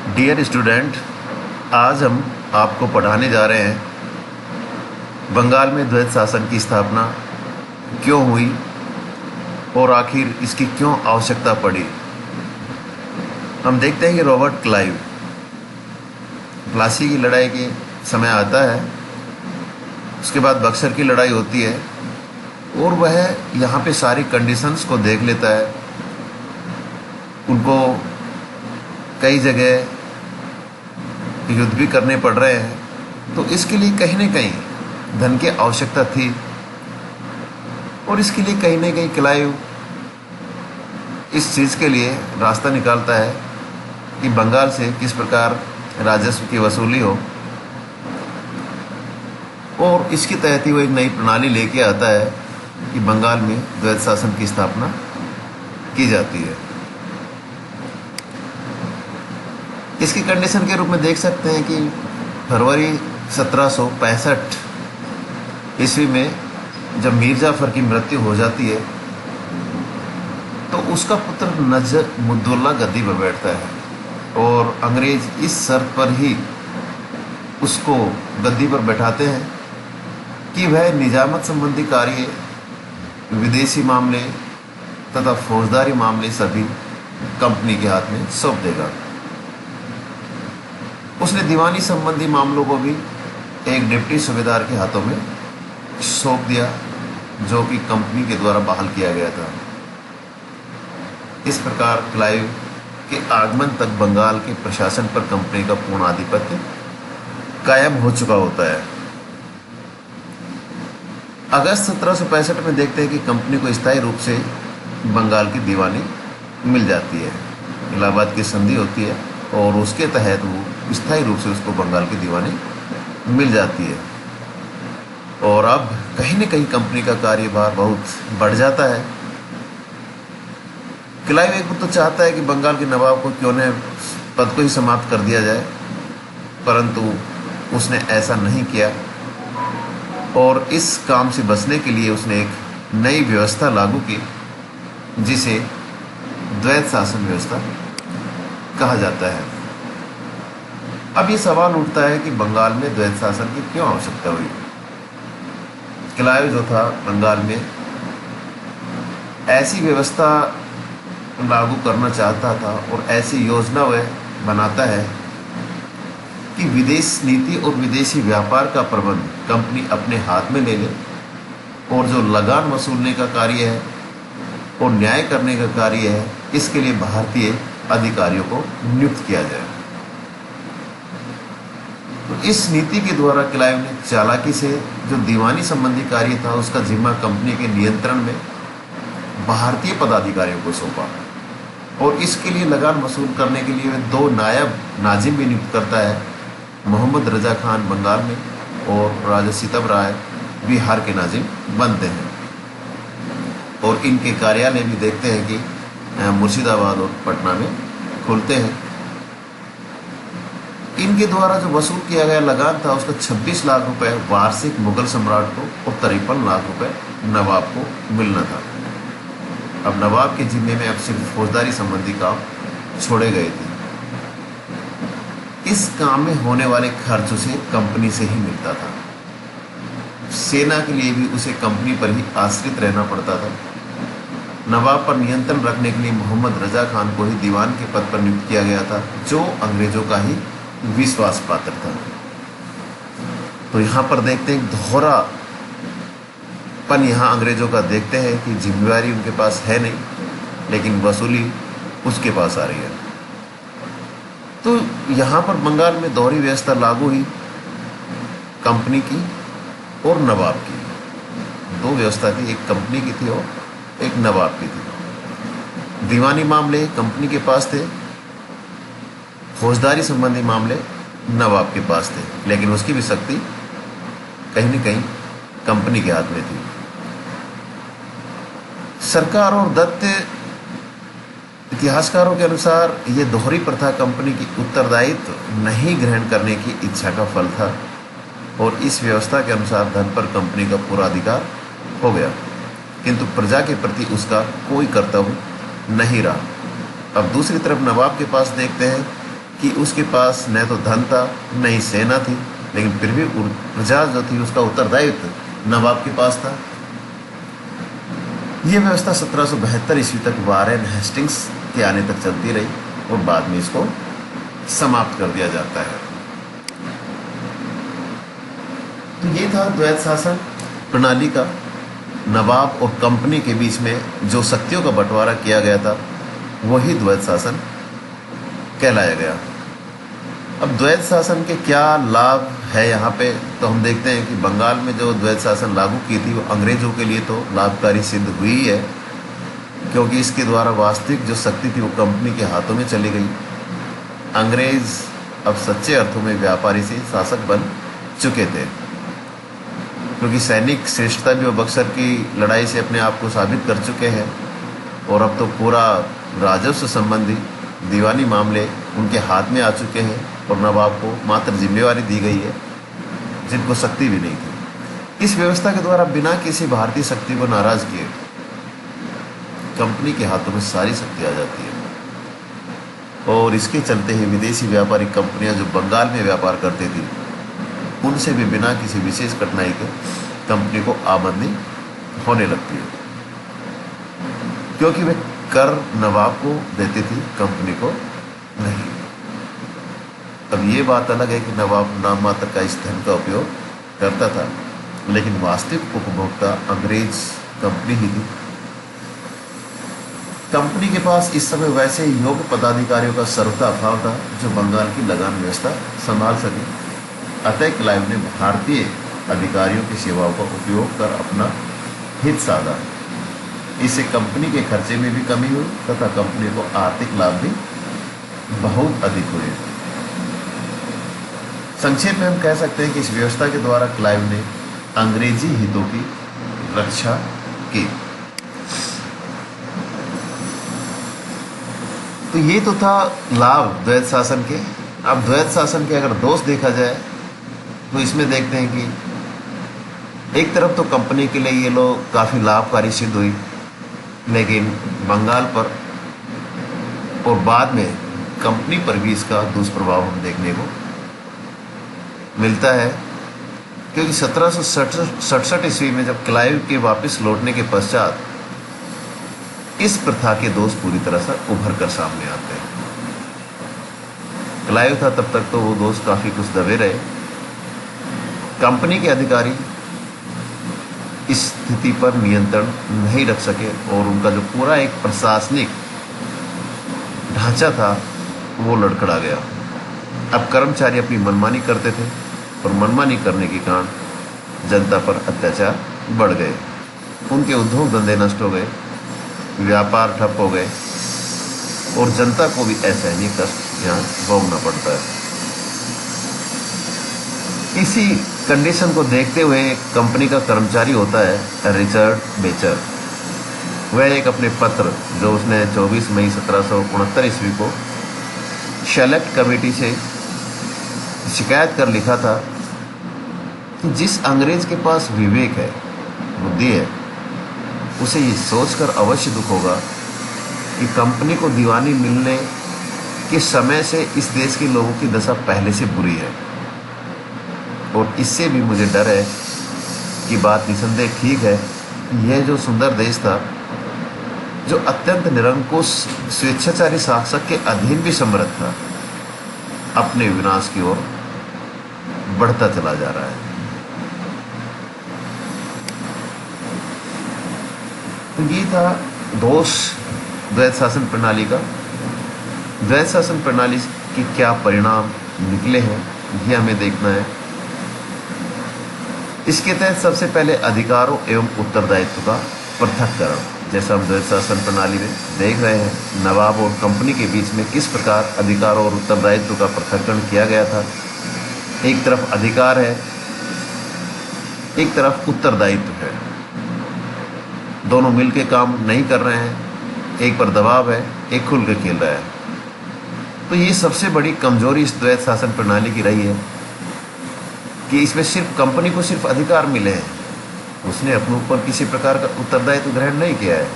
Dear student, आज हम आपको पढ़ाने जा रहे हैं बंगाल में द्वैत शासन की स्थापना क्यों हुई और आखिर इसकी क्यों आवश्यकता पड़ी। हम देखते हैं कि रॉबर्ट क्लाइव प्लासी की लड़ाई के समय आता है, उसके बाद बक्सर की लड़ाई होती है और वह यहाँ पे सारी कंडीशंस को देख लेता है। उनको कई जगह युद्ध भी करने पड़ रहे हैं, तो इसके लिए कहीं न कहीं धन की आवश्यकता थी और इसके लिए कहीं न कहीं क्लाइव इस चीज़ के लिए रास्ता निकालता है कि बंगाल से किस प्रकार राजस्व की वसूली हो, और इसके तहत ही वो एक नई प्रणाली लेके आता है कि बंगाल में द्वैत शासन की स्थापना की जाती है। इसकी कंडीशन के रूप में देख सकते हैं कि फरवरी 1765 ईस्वी में जब मीर जाफर की मृत्यु हो जाती है तो उसका पुत्र नजमुद्दौला गद्दी पर बैठता है और अंग्रेज इस शर्त पर ही उसको गद्दी पर बैठाते हैं कि वह निजामत संबंधी कार्य, विदेशी मामले तथा फौजदारी मामले सभी कंपनी के हाथ में सौंप देगा। उसने दीवानी संबंधी मामलों को भी एक डिप्टी सूबेदार के हाथों में सौंप दिया, जो कि कंपनी के द्वारा बहाल किया गया था। इस प्रकार क्लाइव के आगमन तक बंगाल के प्रशासन पर कंपनी का पूर्ण आधिपत्य कायम हो चुका होता है। अगस्त 1765 में देखते हैं कि कंपनी को स्थायी रूप से बंगाल की दीवानी मिल जाती है। इलाहाबाद की संधि होती है और उसके तहत वो स्थायी रूप से उसको बंगाल की दीवानी मिल जाती है और अब कहीं न कहीं कंपनी का कार्यभार बहुत बढ़ जाता है। क्लाइव एक तो चाहता है कि बंगाल के नवाब को क्यों न पद को ही समाप्त कर दिया जाए, परंतु उसने ऐसा नहीं किया और इस काम से बचने के लिए उसने एक नई व्यवस्था लागू की जिसे द्वैत शासन व्यवस्था कहा जाता है। अब ये सवाल उठता है कि बंगाल में द्वैत शासन की क्यों आवश्यकता हुई। क्लाइव जो था बंगाल में ऐसी व्यवस्था लागू करना चाहता था और ऐसी योजना वह बनाता है कि विदेश नीति और विदेशी व्यापार का प्रबंध कंपनी अपने हाथ में ले ले और जो लगान वसूलने का कार्य है और न्याय करने का कार्य है, इसके लिए भारतीय अधिकारियों को नियुक्त किया जाए। तो इस नीति के द्वारा क्लाइव ने चालाकी से जो दीवानी संबंधी कार्य था उसका जिम्मा कंपनी के नियंत्रण में भारतीय पदाधिकारियों को सौंपा और इसके लिए लगान वसूल करने के लिए वह 2 नायब नाजिम भी नियुक्त करता है। मोहम्मद रजा खान बंगाल में और राजा सीतब राय बिहार के नाजिम बनते हैं और इनके कार्यालय भी देखते हैं कि मुर्शिदाबाद और पटना में खुलते हैं। इनके द्वारा जो वसूल किया गया लगान था उसका 26 लाख रुपए वार्षिक मुगल सम्राट को और 53 लाख रुपए नवाब को मिलना था। अब नवाब के जिम्मे में अब सिर्फ फौजदारी संबंधी काम छोड़े गए थे। इस काम में होने वाले खर्च उसे कंपनी से ही मिलता था। सेना के लिए भी उसे कंपनी पर ही आश्रित रहना पड़ता था। नवाब पर नियंत्रण रखने के लिए मोहम्मद रजा खान को ही दीवान के पद पर नियुक्त किया गया था, जो अंग्रेजों का ही विश्वास पात्र था। तो यहाँ पर देखते हैं दोहरापन यहाँ अंग्रेजों का देखते हैं कि जिम्मेवारी उनके पास है नहीं, लेकिन वसूली उसके पास आ रही है। तो यहाँ पर बंगाल में दोहरी व्यवस्था लागू हुई, कंपनी की और नवाब की। 2 व्यवस्था थी, एक कंपनी की थी और एक नवाब की थी। दीवानी मामले कंपनी के पास थे, फौजदारी संबंधी मामले नवाब के पास थे, लेकिन उसकी भी शक्ति कहीं न कहीं कंपनी के हाथ में थी। सरकार और दत्त इतिहासकारों के अनुसार ये दोहरी प्रथा कंपनी की उत्तरदायित्व नहीं ग्रहण करने की इच्छा का फल था और इस व्यवस्था के अनुसार धन पर कंपनी का पूरा अधिकार हो गया, किंतु प्रजा के प्रति उसका कोई कर्तव्य नहीं रहा। अब दूसरी तरफ नवाब के पास देखते हैं कि उसके पास न तो धन था न ही सेना थी, लेकिन फिर भी प्रजा जो थी उसका उत्तरदायित्व नवाब के पास था। यह व्यवस्था 1772 ईस्वी तक वारेन हेस्टिंग्स के आने तक चलती रही और बाद में इसको समाप्त कर दिया जाता है। तो ये था द्वैत शासन प्रणाली का नवाब और कंपनी के बीच में जो शक्तियों का बंटवारा किया गया था, वही द्वैत शासन कहलाया गया। अब द्वैत शासन के क्या लाभ है यहाँ पे, तो हम देखते हैं कि बंगाल में जो द्वैत शासन लागू की थी वो अंग्रेजों के लिए तो लाभकारी सिद्ध हुई है, क्योंकि इसके द्वारा वास्तविक जो शक्ति थी वो कंपनी के हाथों में चली गई। अंग्रेज अब सच्चे अर्थों में व्यापारी से शासक बन चुके थे, क्योंकि सैनिक श्रेष्ठता भी वो बक्सर की लड़ाई से अपने आप को साबित कर चुके हैं, और अब तो पूरा राजस्व संबंधी दीवानी मामले उनके हाथ में आ चुके हैं और नवाब को मात्र जिम्मेवारी दी गई है, जिनको शक्ति भी नहीं थी। इस व्यवस्था के द्वारा बिना किसी भारतीय शक्ति को नाराज किए कंपनी के हाथों में सारी शक्ति आ जाती है, और इसके चलते ही विदेशी व्यापारिक कंपनियां जो बंगाल में व्यापार करती थी, उनसे भी बिना किसी विशेष कठिनाई के कंपनी को आमदनी होने लगती है, क्योंकि वे कर नवाब को देती थी, कंपनी को नहीं। अब ये बात अलग है कि नवाब नाम मात्र का इस धन का उपयोग करता था, लेकिन वास्तविक उपभोक्ता अंग्रेज कंपनी ही थी। कंपनी के पास इस समय वैसे योग्य पदाधिकारियों का सर्वथा अभाव था जो बंगाल की लगान व्यवस्था संभाल सके। अतः क्लाइव ने भारतीय अधिकारियों की सेवाओं का उपयोग कर अपना हित साधा। इससे कंपनी के खर्चे में भी कमी हुई तथा कंपनी को आर्थिक लाभ भी बहुत अधिक हुए। संक्षेप में हम कह सकते हैं कि इस व्यवस्था के द्वारा क्लाइव ने अंग्रेजी हितों की रक्षा की। तो ये तो था लाभ द्वैत शासन के। अब द्वैत शासन के अगर दोष देखा जाए तो इसमें देखते हैं कि एक तरफ तो कंपनी के लिए ये लोग काफ़ी लाभकारी सिद्ध हुई, लेकिन बंगाल पर और बाद में कंपनी पर भी इसका दुष्प्रभाव हम देखने को मिलता है, क्योंकि 1767 ईस्वी में जब क्लाइव के वापस लौटने के पश्चात इस प्रथा के दोष पूरी तरह से उभर कर सामने आते हैं। क्लाइव था तब तक तो वो दोष काफ़ी कुछ दबे रहे। कंपनी के अधिकारी इस स्थिति पर नियंत्रण नहीं रख सके और उनका जो पूरा एक प्रशासनिक ढांचा था वो लड़खड़ा गया। अब कर्मचारी अपनी मनमानी करते थे और मनमानी करने के कारण जनता पर अत्याचार बढ़ गए। उनके उद्योग धंधे नष्ट हो गए, व्यापार ठप हो गए और जनता को भी असहनीय कष्ट यहाँ भोगना पड़ता है। इसी कंडीशन को देखते हुए कंपनी का कर्मचारी होता है रिचर्ड बेचर। वह एक अपने पत्र जो उसने 24 मई 1769 ईस्वी को सेलेक्ट कमेटी से शिकायत कर लिखा था कि जिस अंग्रेज के पास विवेक है, बुद्धि है, उसे ये सोचकर अवश्य दुख होगा कि कंपनी को दीवानी मिलने के समय से इस देश के लोगों की दशा पहले से बुरी है, और इससे भी मुझे डर है कि बात निसंदेह ठीक है। यह जो सुंदर देश था, जो अत्यंत निरंकुश स्वेच्छाचारी शासक के अधीन भी समृद्ध था, अपने विनाश की ओर बढ़ता चला जा रहा है। तो ये था दोष द्वैत शासन प्रणाली का। द्वैत शासन प्रणाली के क्या परिणाम निकले हैं, ये हमें देखना है। इसके तहत सबसे पहले अधिकारों एवं उत्तरदायित्व का पृथक्करण, जैसा हम द्वैत शासन प्रणाली में देख रहे हैं, नवाब और कंपनी के बीच में किस प्रकार अधिकारों और उत्तरदायित्व का पृथक्करण किया गया था। एक तरफ अधिकार है, एक तरफ उत्तरदायित्व है, दोनों मिलकर काम नहीं कर रहे हैं। एक पर दबाव है, एक खुल के खेल रहा है। तो ये सबसे बड़ी कमजोरी इस द्वैत शासन प्रणाली की रही है कि इसमें सिर्फ कंपनी को सिर्फ अधिकार मिले हैं, उसने अपने ऊपर किसी प्रकार का उत्तरदायित्व ग्रहण नहीं किया है।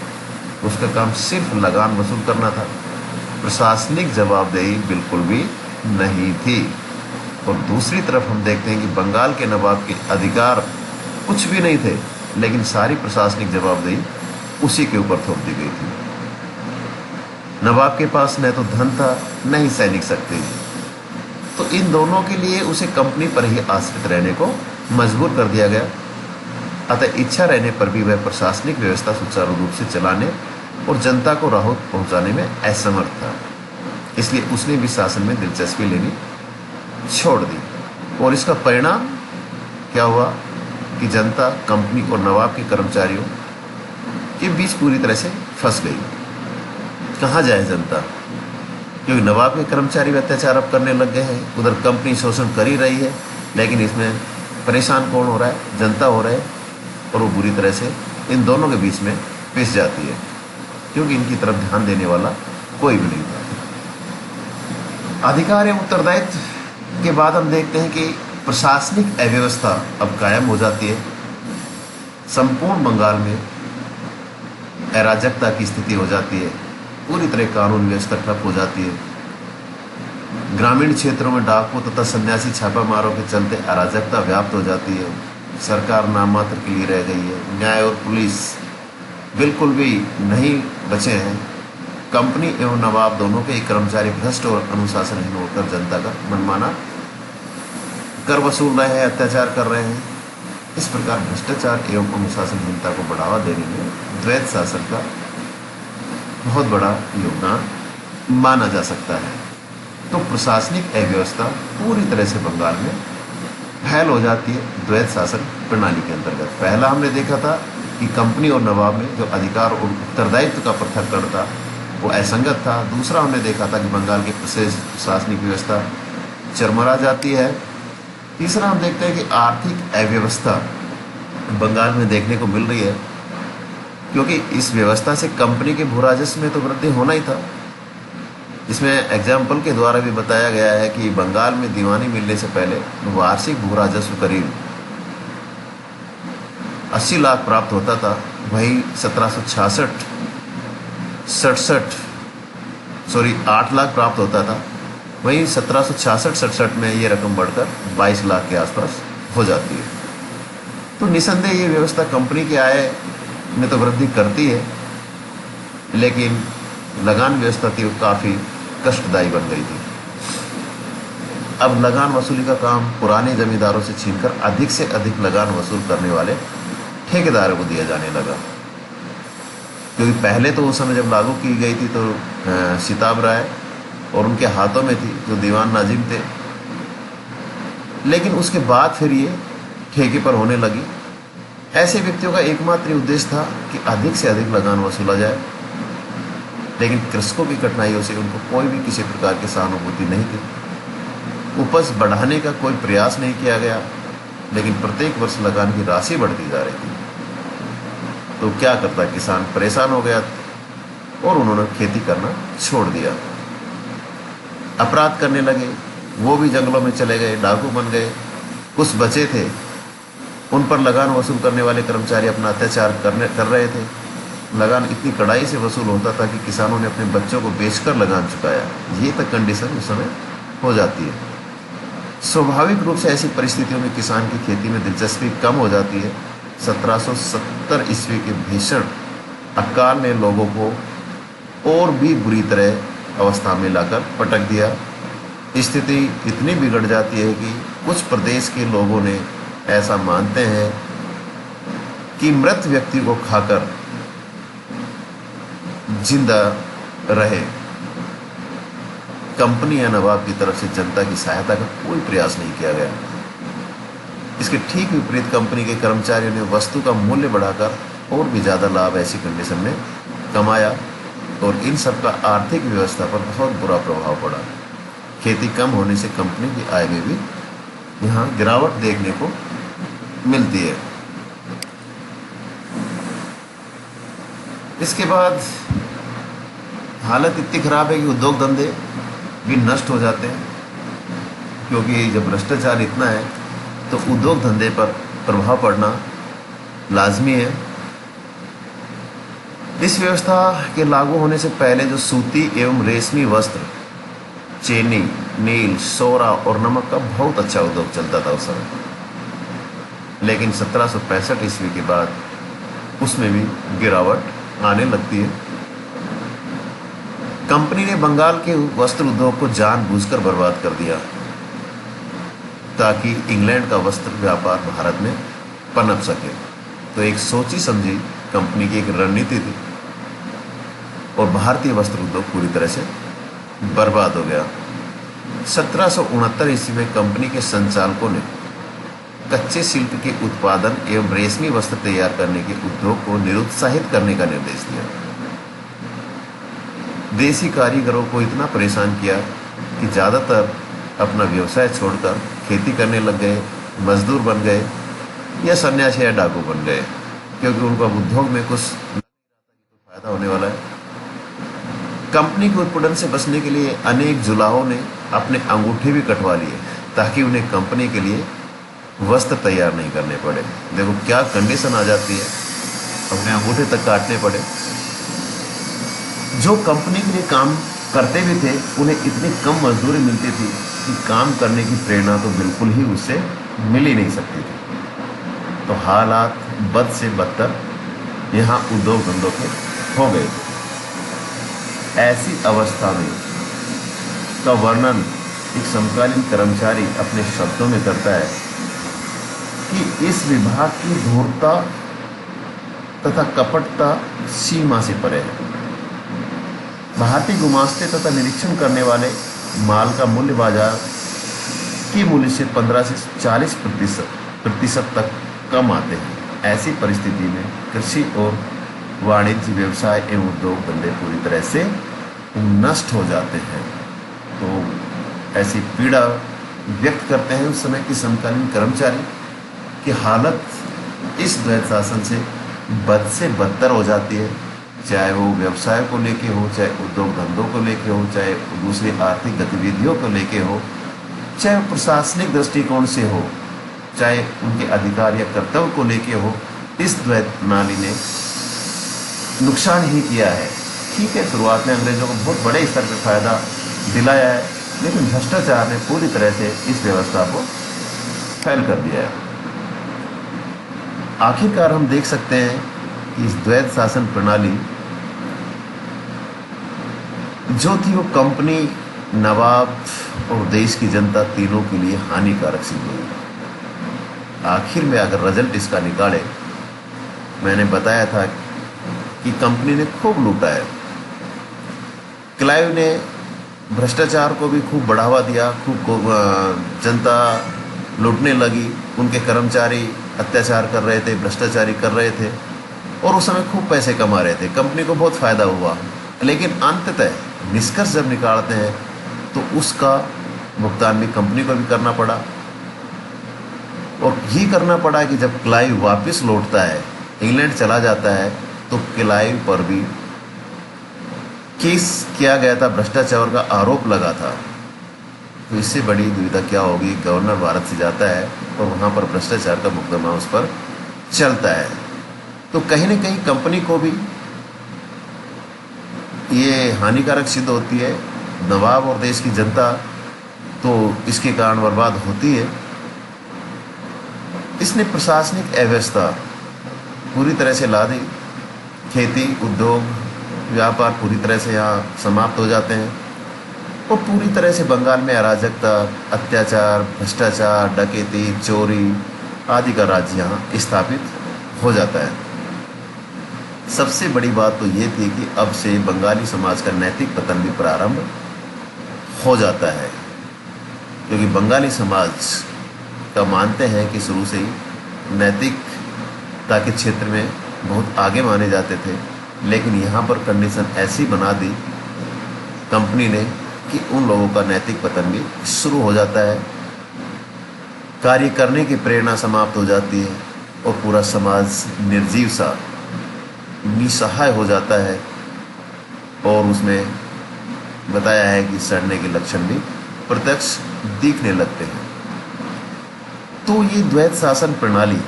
उसका काम सिर्फ लगान वसूल करना था, प्रशासनिक जवाबदेही बिल्कुल भी नहीं थी। और दूसरी तरफ हम देखते हैं कि बंगाल के नवाब के अधिकार कुछ भी नहीं थे, लेकिन सारी प्रशासनिक जवाबदेही उसी के ऊपर थोप दी गई थी। नवाब के पास न तो धन था न ही सैनिक शक्ति, तो इन दोनों के लिए उसे कंपनी पर ही आश्रित रहने को मजबूर कर दिया गया। अतः इच्छा रहने पर भी वह प्रशासनिक व्यवस्था सुचारू रूप से चलाने और जनता को राहत पहुंचाने में असमर्थ था। इसलिए उसने भी शासन में दिलचस्पी लेनी छोड़ दी। और इसका परिणाम क्या हुआ कि जनता कंपनी और नवाब के कर्मचारियों के बीच पूरी तरह से फंस गई। कहाँ जाए जनता, क्योंकि नवाब के कर्मचारी भी अत्याचार अब करने लग गए हैं, उधर कंपनी शोषण कर ही रही है, लेकिन इसमें परेशान कौन हो रहा है? जनता हो रहा है। और वो बुरी तरह से इन दोनों के बीच में पिस जाती है, क्योंकि इनकी तरफ ध्यान देने वाला कोई भी नहीं था। अधिकार एवं उत्तरदायित्व के बाद हम देखते हैं कि प्रशासनिक अव्यवस्था अब कायम हो जाती है। संपूर्ण बंगाल में अराजकता की स्थिति हो जाती है, पूरी तरह कानून व्यवस्था ठप हो जाती है। ग्रामीण क्षेत्रों में डाकू तथा सन्यासी छापामारों के चलते अराजकता व्याप्त हो जाती है। सरकार नाम मात्र के लिए रह गई है। न्याय और पुलिस बिल्कुल भी नहीं बचे हैं। कंपनी एवं नवाब दोनों के कर्मचारी भ्रष्ट और अनुशासनहीन होकर जनता का मनमाना कर वसूल रहे हैं, अत्याचार कर रहे हैं। इस प्रकार भ्रष्टाचार एवं अनुशासनहीनता को बढ़ावा देने में द्वैत शासन का बहुत बड़ा योगदान माना जा सकता है। तो प्रशासनिक अव्यवस्था पूरी तरह से बंगाल में फैल हो जाती है द्वैत शासन प्रणाली के अंतर्गत। पहला हमने देखा था कि कंपनी और नवाब में जो अधिकार और उत्तरदायित्व का पृथक्करण था वो असंगत था। दूसरा हमने देखा था कि बंगाल की प्रशासनिक व्यवस्था चरमरा जाती है। तीसरा हम देखते हैं कि आर्थिक अव्यवस्था बंगाल में देखने को मिल रही है, क्योंकि इस व्यवस्था से कंपनी के भू राजस्व में तो वृद्धि होना ही था। इसमें एग्जाम्पल के द्वारा भी बताया गया है कि बंगाल में दीवानी मिलने से पहले वार्षिक भू राजस्व करीब 80 लाख प्राप्त होता था। वही 8 लाख प्राप्त होता था। वहीं 1766-67 में ये रकम बढ़कर 22 लाख के आसपास हो जाती है। तो निसंदेह ये व्यवस्था कंपनी के आय में तो वृद्धि करती है, लेकिन लगान व्यवस्था थी वो काफ़ी कष्टदायी बन गई थी। अब लगान वसूली का काम पुराने जमींदारों से छीनकर अधिक से अधिक लगान वसूल करने वाले ठेकेदारों को दिया जाने लगा। क्योंकि पहले तो उस समय जब लागू की गई थी तो सिताब राय और उनके हाथों में थी जो दीवान नाजिम थे, लेकिन उसके बाद फिर ये ठेके पर होने लगी। ऐसे व्यक्तियों का एकमात्र उद्देश्य था कि अधिक से अधिक लगान वसूला जाए, लेकिन कृषकों की कठिनाइयों से उनको कोई भी किसी प्रकार की सहानुभूति नहीं थी। उपज बढ़ाने का कोई प्रयास नहीं किया गया, लेकिन प्रत्येक वर्ष लगान की राशि बढ़ती जा रही थी। तो क्या करता किसान? परेशान हो गया और उन्होंने खेती करना छोड़ दिया। अपराध करने लगे, वो भी जंगलों में चले गए, डाकू बन गए। कुछ बचे थे, उन पर लगान वसूल करने वाले कर्मचारी अपना अत्याचार कर रहे थे। लगान इतनी कड़ाई से वसूल होता था कि किसानों ने अपने बच्चों को बेचकर लगान चुकाया। ये तक कंडीशन उस समय हो जाती है। स्वाभाविक रूप से ऐसी परिस्थितियों में किसान की खेती में दिलचस्पी कम हो जाती है। 1770 ईस्वी के भीषण अकाल ने लोगों को और भी बुरी तरह अवस्था में लाकर पटक दिया। स्थिति इतनी बिगड़ जाती है कि कुछ प्रदेश के लोगों ने ऐसा मानते हैं कि मृत व्यक्ति को खाकर जिंदा रहे। कंपनी या नवाब की तरफ से जनता की सहायता का कोई प्रयास नहीं किया गया। इसके ठीक विपरीत कंपनी के कर्मचारियों ने वस्तु का मूल्य बढ़ाकर और भी ज़्यादा लाभ ऐसी कंडीशन में कमाया, और इन सब का आर्थिक व्यवस्था पर बहुत बुरा प्रभाव पड़ा। खेती कम होने से कंपनी की आय में भी यहाँ गिरावट देखने को मिलती है। इसके बाद हालत इतनी खराब है कि उद्योग धंधे भी नष्ट हो जाते हैं, क्योंकि जब भ्रष्टाचार इतना है तो उद्योग धंधे पर प्रभाव पड़ना लाजमी है। इस व्यवस्था के लागू होने से पहले जो सूती एवं रेशमी वस्त्र चीनी, नील, सोरा और नमक का बहुत अच्छा उद्योग चलता था उस समय। लेकिन 1765 ईस्वी के बाद उसमें भी गिरावट आने लगती है। कंपनी ने बंगाल के वस्त्र उद्योग को जानबूझकर बर्बाद कर दिया ताकि इंग्लैंड का वस्त्र व्यापार भारत में पनप सके। तो एक सोची समझी कंपनी की एक रणनीति थी और भारतीय वस्त्र उद्योग पूरी तरह से बर्बाद हो गया। 1769 ईस्वी में कंपनी के संचालकों ने कच्चे शिल्प के उत्पादन एवं रेशमी वस्त्र तैयार करने के उद्योग को निरुत्साहित करने का निर्देश दिया। देसी कारीगरों को इतना परेशान किया कि ज़्यादातर अपना व्यवसाय छोड़कर खेती करने लग गए, मजदूर बन गए या सन्यासी या डाकू बन गए, क्योंकि उनको अब उद्योग में कुछ फायदा होने वाला है। कंपनी के उत्पादन से बचने के लिए अनेक जुलाहों ने अपने अंगूठे भी कटवा लिए ताकि उन्हें कंपनी के लिए वस्त्र तैयार नहीं करने पड़े। देखो क्या कंडीशन आ जाती है, अपने अंगूठे तक काटने पड़े। जो कंपनी के लिए काम करते भी थे उन्हें इतनी कम मजदूरी मिलती थी कि काम करने की प्रेरणा तो बिल्कुल ही उससे मिल ही नहीं सकती थी। तो हालात बद से बदतर यहाँ उद्योग धंधों के हो गए थे। ऐसी अवस्था में का वर्णन एक समकालीन कर्मचारी अपने शब्दों में करता है कि इस विभाग की धूर्तता तथा कपटता सीमा से परे है। भारतीय गुमास्ते तथा निरीक्षण करने वाले माल का मूल्य बाजार के मूल्य से 15 से 40% तक कम आते हैं। ऐसी परिस्थिति में कृषि और वाणिज्य व्यवसाय एवं उद्योग धंधे पूरी तरह से नष्ट हो जाते हैं। तो ऐसी पीड़ा व्यक्त करते हैं उस समय की समकालीन कर्मचारी की हालत इस द्वैत शासन से बद से बदतर हो जाती है, चाहे वो व्यवसाय को लेके हो, चाहे उद्योग धंधों को लेके हो, चाहे दूसरी आर्थिक गतिविधियों को लेके हो, चाहे प्रशासनिक दृष्टिकोण से हो, चाहे उनके अधिकार या कर्तव्य को लेके हो। इस द्वैत प्रणाली ने नुकसान ही किया है। ठीक है, शुरुआत में अंग्रेजों को बहुत बड़े स्तर पर फायदा दिलाया है, लेकिन भ्रष्टाचार ने पूरी तरह से इस व्यवस्था को फैल कर दिया है। आखिरकार हम देख सकते हैं कि इस द्वैत शासन प्रणाली जो थी वो कंपनी, नवाब और देश की जनता तीनों के लिए हानिकारक सिद्ध हुई। आखिर में अगर रिजल्ट इसका निकाले, मैंने बताया था कि कंपनी ने खूब लूटा है। क्लाइव ने भ्रष्टाचार को भी खूब बढ़ावा दिया, खूब जनता लूटने लगी, उनके कर्मचारी अत्याचार कर रहे थे, भ्रष्टाचारी कर रहे थे और उस समय खूब पैसे कमा रहे थे। कंपनी को बहुत फायदा हुआ, लेकिन अंततः निष्कर्ष जब निकालते हैं तो उसका भुगतान भी कंपनी को भी करना पड़ा। और ये करना पड़ा कि जब क्लाइव वापस लौटता है, इंग्लैंड चला जाता है, तो क्लाइव पर भी केस किया गया था, भ्रष्टाचार का आरोप लगा था। तो इससे बड़ी दुविधा क्या होगी, गवर्नर भारत से जाता है और वहाँ पर भ्रष्टाचार का मुकदमा उस पर चलता है। तो कहीं न कहीं कंपनी को भी ये हानिकारक सिद्ध होती है। नवाब और देश की जनता तो इसके कारण बर्बाद होती है। इसने प्रशासनिक अव्यवस्था पूरी तरह से ला दी। खेती, उद्योग, व्यापार पूरी तरह से यहाँ समाप्त हो जाते हैं और पूरी तरह से बंगाल में अराजकता, अत्याचार, भ्रष्टाचार, डकैती, चोरी आदि का राज्य यहाँ स्थापित हो जाता है। सबसे बड़ी बात तो ये थी कि अब से बंगाली समाज का नैतिक पतन भी प्रारंभ हो जाता है, क्योंकि बंगाली समाज का मानते हैं कि शुरू से ही नैतिकता के क्षेत्र में बहुत आगे माने जाते थे। लेकिन यहाँ पर कंडीशन ऐसी बना दी कंपनी ने कि उन लोगों का नैतिक पतन भी शुरू हो जाता है, कार्य करने की प्रेरणा समाप्त हो जाती है और पूरा समाज निर्जीव सा, निसहाय हो जाता है और उसमें बताया है कि सड़ने के लक्षण भी प्रत्यक्ष दिखने लगते हैं। तो ये द्वैत शासन प्रणाली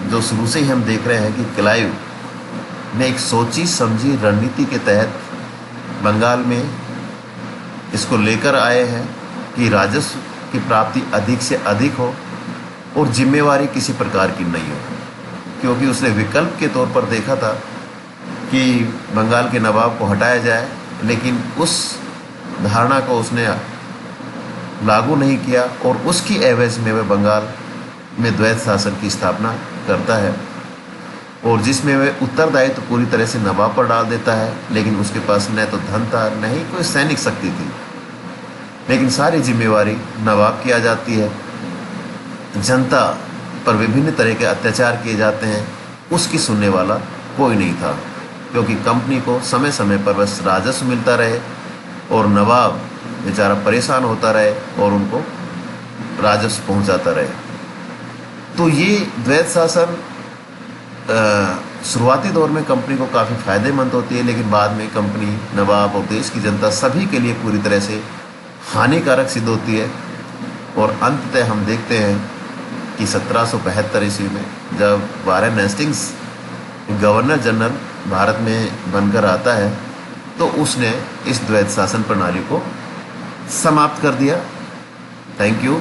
जो शुरू से ही हम देख रहे हैं कि क्लाइव ने एक सोची समझी रणनीति के तहत बंगाल में इसको लेकर आए हैं कि राजस्व की प्राप्ति अधिक से अधिक हो और जिम्मेवारी किसी प्रकार की नहीं हो, क्योंकि उसने विकल्प के तौर पर देखा था कि बंगाल के नवाब को हटाया जाए, लेकिन उस धारणा को उसने लागू नहीं किया और उसकी एवज में वह बंगाल में द्वैत शासन की स्थापना करता है, और जिसमें वह उत्तरदायित्व पूरी तरह से नवाब पर डाल देता है। लेकिन उसके पास न तो धन था, न ही कोई सैनिक शक्ति थी, लेकिन सारी जिम्मेवारी नवाब की आ जाती है। जनता पर विभिन्न तरह के अत्याचार किए जाते हैं, उसकी सुनने वाला कोई नहीं था, क्योंकि कंपनी को समय समय पर बस राजस्व मिलता रहे और नवाब बेचारा परेशान होता रहे और उनको राजस्व पहुंचाता रहे। तो ये द्वैत शासन शुरुआती दौर में कंपनी को काफ़ी फायदेमंद होती है, लेकिन बाद में कंपनी, नवाब और देश की जनता सभी के लिए पूरी तरह से हानिकारक सिद्ध होती है। और अंततः हम देखते हैं कि 1772 ईस्वी में जब Warren Hastings governor general Bharat में बनकर आता है, तो उसने इस द्वैत शासन प्रणाली को समाप्त कर दिया। Thank you.